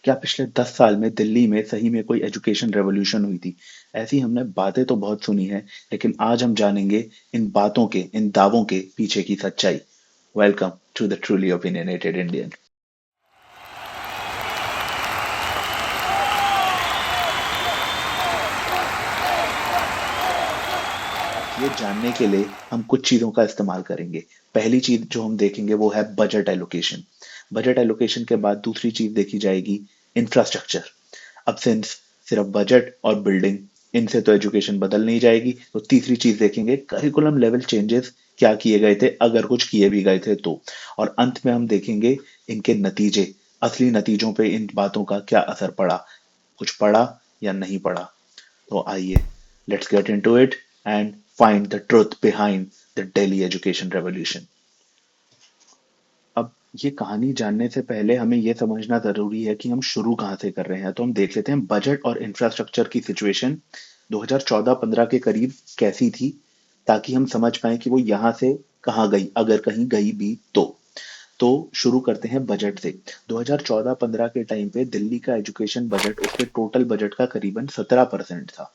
क्या पिछले 10 साल में दिल्ली में सही में कोई एजुकेशन रेवोल्यूशन हुई थी? ऐसी हमने बातें तो बहुत सुनी है, लेकिन आज हम जानेंगे इन बातों के, इन दावों के पीछे की सच्चाई। Welcome to the truly opinionated Indian. ये जानने के लिए हम कुछ चीजों का इस्तेमाल करेंगे। पहली चीज जो हम देखेंगे वो है बजट एलोकेशन। बजट एलोकेशन के बाद दूसरी चीज देखी जाएगी इंफ्रास्ट्रक्चर। अब सिंस सिर्फ बजट और बिल्डिंग, इनसे तो एजुकेशन बदल नहीं जाएगी, तो तीसरी चीज देखेंगे करिकुलम लेवल चेंजेस क्या किए गए थे, अगर कुछ किए भी गए थे तो। और अंत में हम देखेंगे इनके नतीजे, असली नतीजों पे इन बातों का क्या असर पड़ा, कुछ पड़ा या नहीं पड़ा। तो आइए, let's get into it and find the truth behind the Delhi education revolution. अब ये कहानी जानने से पहले हमें ये समझना जरूरी है कि हम शुरू कहाँ से कर रहे हैं। तो हम देख लेते हैं बजट और इंफ्रास्ट्रक्चर की सिचुएशन 2014-15 के करीब कैसी थी, ताकि हम समझ पाए कि वो यहाँ से कहाँ गई, अगर कहीं गई भी तो शुरू करते हैं बजट से। 2014-15 के टाइम पे दिल्ली का एजुकेशन बजट उसके टोटल बजट का करीबन 17% था।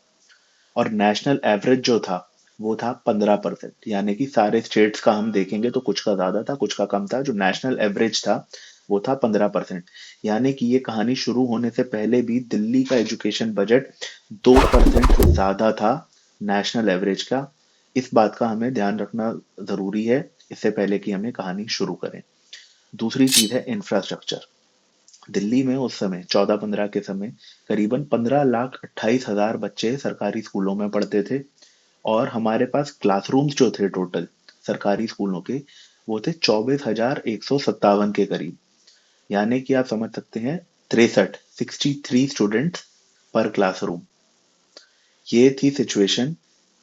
और नेशनल एवरेज जो था वो था 15%। यानी कि सारे स्टेट्स का हम देखेंगे तो कुछ का ज्यादा था, कुछ का कम था। जो नेशनल एवरेज था वो था 15%। यानी कि ये कहानी शुरू होने से पहले भी दिल्ली का एजुकेशन बजट 2% से ज्यादा था नेशनल एवरेज का। इस बात का हमें ध्यान रखना जरूरी है इससे पहले कि हमें कहानी शुरू करें। दूसरी चीज है इंफ्रास्ट्रक्चर। दिल्ली में उस समय 14-15 के समय करीबन 15,28,000 बच्चे सरकारी स्कूलों में पढ़ते थे। और हमारे पास क्लासरूम्स जो थे टोटल सरकारी स्कूलों के, वो थे 24,157 के करीब। यानी कि आप समझ सकते हैं 63 स्टूडेंट्स पर क्लासरूम। ये थी सिचुएशन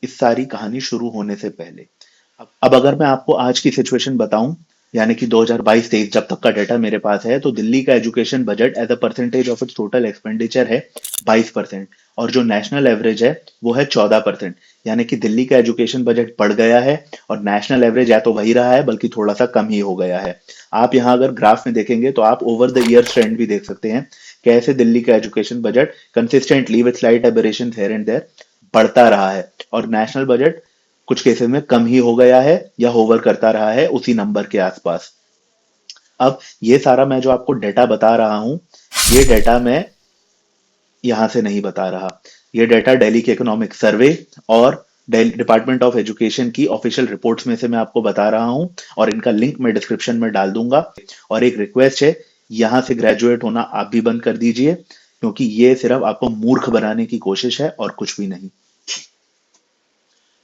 इस सारी कहानी शुरू होने से पहले। अब अगर मैं आपको आज की सिचुएशन बताऊं, यानी कि 2022-23 जब तक का डेटा मेरे पास है, तो दिल्ली का education budget as a percentage of its total expenditure है 22%। और जो नेशनल एवरेज है वो है 14%। यानी कि दिल्ली का एजुकेशन बजट बढ़ गया है और नेशनल एवरेज या तो वही रहा है बल्कि थोड़ा सा कम ही हो गया है। आप यहाँ अगर ग्राफ में देखेंगे तो आप ओवर द ईयर ट्रेंड भी देख सकते हैं, कैसे दिल्ली का education budget consistently with slight aberration here and there बढ़ता रहा है, और नेशनल बजट कुछ केसेस में कम ही हो गया है या होवर करता रहा है उसी नंबर के आसपास। अब ये सारा मैं जो आपको डेटा बता रहा हूं, ये डेटा मैं यहां से नहीं बता रहा। ये डेटा दिल्ली के इकोनॉमिक सर्वे और डिपार्टमेंट ऑफ एजुकेशन की ऑफिशियल रिपोर्ट्स में से मैं आपको बता रहा हूं, और इनका लिंक मैं डिस्क्रिप्शन में डाल दूंगा। और एक रिक्वेस्ट है, यहां से ग्रेजुएट होना आप भी बंद कर दीजिए, क्योंकि ये सिर्फ आपको मूर्ख बनाने की कोशिश है और कुछ भी नहीं।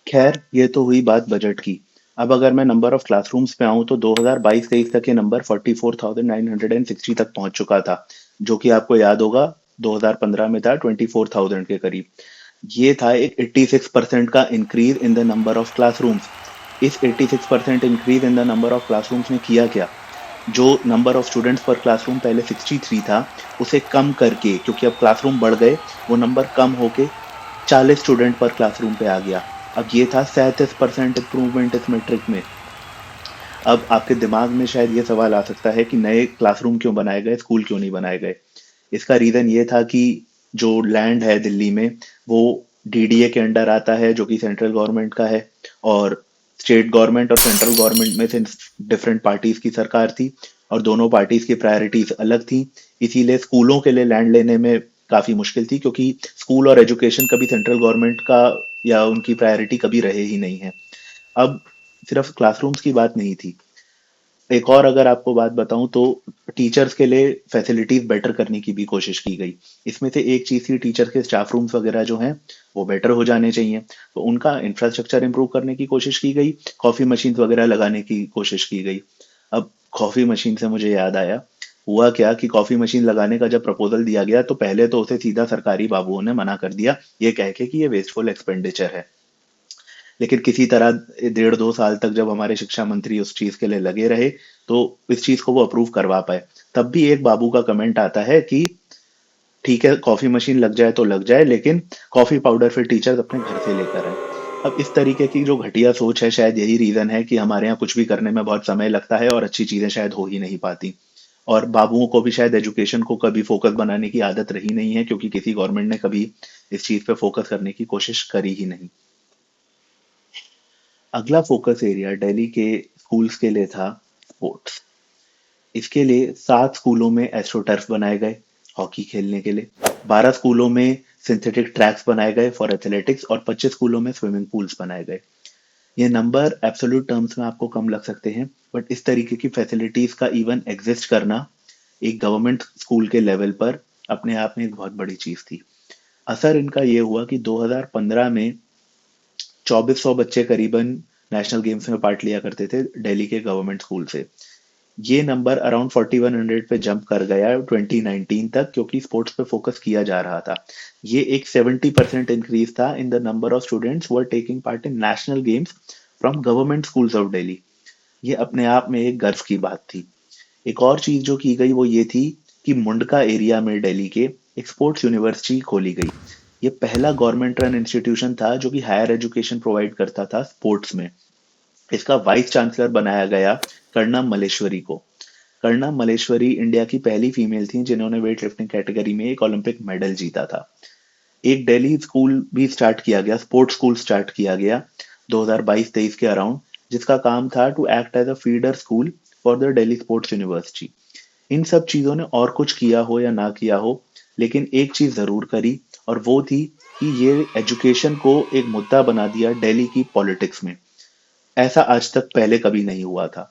खैर, ये तो हुई बात बजट की। अब अगर मैं नंबर ऑफ क्लासरूम्स पे आऊं तो 2022-23 तक ये नंबर 44,960 तक पहुंच चुका था, जो कि आपको याद होगा 2015 में था 24,000 के करीब। ये था एक 86% का increase in the number of classrooms. इस 86% increase in the number of classrooms ने किया क्या? जो नंबर ऑफ स्टूडेंट्स पर क्लासरूम पहले 63 था, उसे कम करके, क्योंकि अब क्लासरूम बढ़ गए, वो नंबर कम होके 40 स्टूडेंट पर क्लासरूम पे आ गया। अब ये था 37% इंप्रूवमेंट इस मेट्रिक में। अब आपके दिमाग में शायद ये सवाल आ सकता है कि नए क्लासरूम क्यों बनाए गए, स्कूल क्यों नहीं बनाए गए। इसका रीजन ये था कि जो लैंड है दिल्ली में, वो डीडीए के अंडर आता है, जो कि सेंट्रल गवर्नमेंट का है। और स्टेट गवर्नमेंट और सेंट्रल गवर्नमेंट में से डिफरेंट पार्टीज की सरकार थी, और दोनों पार्टीज की प्रायोरिटीज अलग थी। इसीलिए स्कूलों के लिए लैंड लेने में काफी मुश्किल थी, क्योंकि स्कूल और एजुकेशन कभी सेंट्रल गवर्नमेंट का या उनकी प्रायोरिटी कभी रहे ही नहीं है। अब सिर्फ क्लासरूम्स की बात नहीं थी, एक और अगर आपको बात बताऊं तो टीचर्स के लिए फैसिलिटीज बेटर करने की भी कोशिश की गई। इसमें से एक चीज थी, टीचर के स्टाफ रूम्स वगैरह जो हैं वो बेटर हो जाने चाहिए, तो उनका इंफ्रास्ट्रक्चर इंप्रूव करने की कोशिश की गई, कॉफी मशीन वगैरह लगाने की कोशिश की गई। अब कॉफी मशीन से मुझे याद आया, हुआ क्या कि कॉफी मशीन लगाने का जब प्रपोजल दिया गया तो पहले तो उसे सीधा सरकारी बाबुओं ने मना कर दिया, ये कह के कि ये वेस्टफुल एक्सपेंडिचर है। लेकिन किसी तरह 1.5-2 साल तक जब हमारे शिक्षा मंत्री उस चीज के लिए लगे रहे, तो इस चीज को वो अप्रूव करवा पाए। तब भी एक बाबू का कमेंट आता है कि ठीक है, कॉफी मशीन लग जाए तो लग जाए, लेकिन कॉफी पाउडर फिर टीचर्स अपने घर से लेकर आए। अब इस तरीके की जो घटिया सोच है, शायद यही रीजन है कि हमारे यहाँ कुछ भी करने में बहुत समय लगता है और अच्छी चीजें शायद हो ही नहीं पाती। और बाबुओं को भी शायद एजुकेशन को कभी फोकस बनाने की आदत रही नहीं है, क्योंकि किसी गवर्नमेंट ने कभी इस चीज पे फोकस करने की कोशिश करी ही नहीं। अगला फोकस एरिया दिल्ली के स्कूल्स के लिए था स्पोर्ट्स। इसके लिए 7 स्कूलों में एस्ट्रोटर्फ बनाए गए हॉकी खेलने के लिए, 12 स्कूलों में सिंथेटिक ट्रैक्स बनाए गए फॉर एथलेटिक्स, और 25 स्कूलों में स्विमिंग पूल्स बनाए गए। ये नंबर एब्सोल्यूट टर्म्स में आपको कम लग सकते हैं, बट इस तरीके की फैसिलिटीज का इवन एग्जिस्ट करना एक गवर्नमेंट स्कूल के लेवल पर अपने आप में एक बहुत बड़ी चीज थी। असर इनका ये हुआ कि 2015 में 2400 बच्चे करीबन नेशनल गेम्स में पार्ट लिया करते थे दिल्ली के गवर्नमेंट स्कूल से। ये नंबर अराउंड 4100 पे जंप कर गया 2019 तक, क्योंकि स्पोर्ट्स पे फोकस किया जा रहा था। ये एक 70% इंक्रीज था in the number of students who are taking part in national games from government schools of Delhi. ये अपने आप में एक गर्व की बात थी। एक और चीज जो की गई वो ये थी कि मुंडका एरिया में दिल्ली के एक स्पोर्ट्स यूनिवर्सिटी खोली गई। ये पहला गवर्नमेंट रन इंस्टीट्यूशन था जो कि हायर एजुकेशन प्रोवाइड करता था स्पोर्ट्स में। इसका वाइस चांसलर बनाया गया कर्णम मल्लेश्वरी को। कर्णम मल्लेश्वरी इंडिया की पहली फीमेल थी जिन्होंने वेट लिफ्टिंग कैटेगरी में एक ओलंपिक मेडल जीता था। एक दिल्ली स्कूल भी स्टार्ट किया गया, स्पोर्ट्स स्कूल स्टार्ट किया गया 2022-23 के अराउंड, जिसका काम था to act as a feeder school for the Delhi sports university. इन सब चीजों ने और कुछ किया हो या ना किया हो, लेकिन एक चीज जरूर करी, और वो थी कि ये एजुकेशन को एक मुद्दा बना दिया दिल्ली की पॉलिटिक्स में। ऐसा आज तक पहले कभी नहीं हुआ था।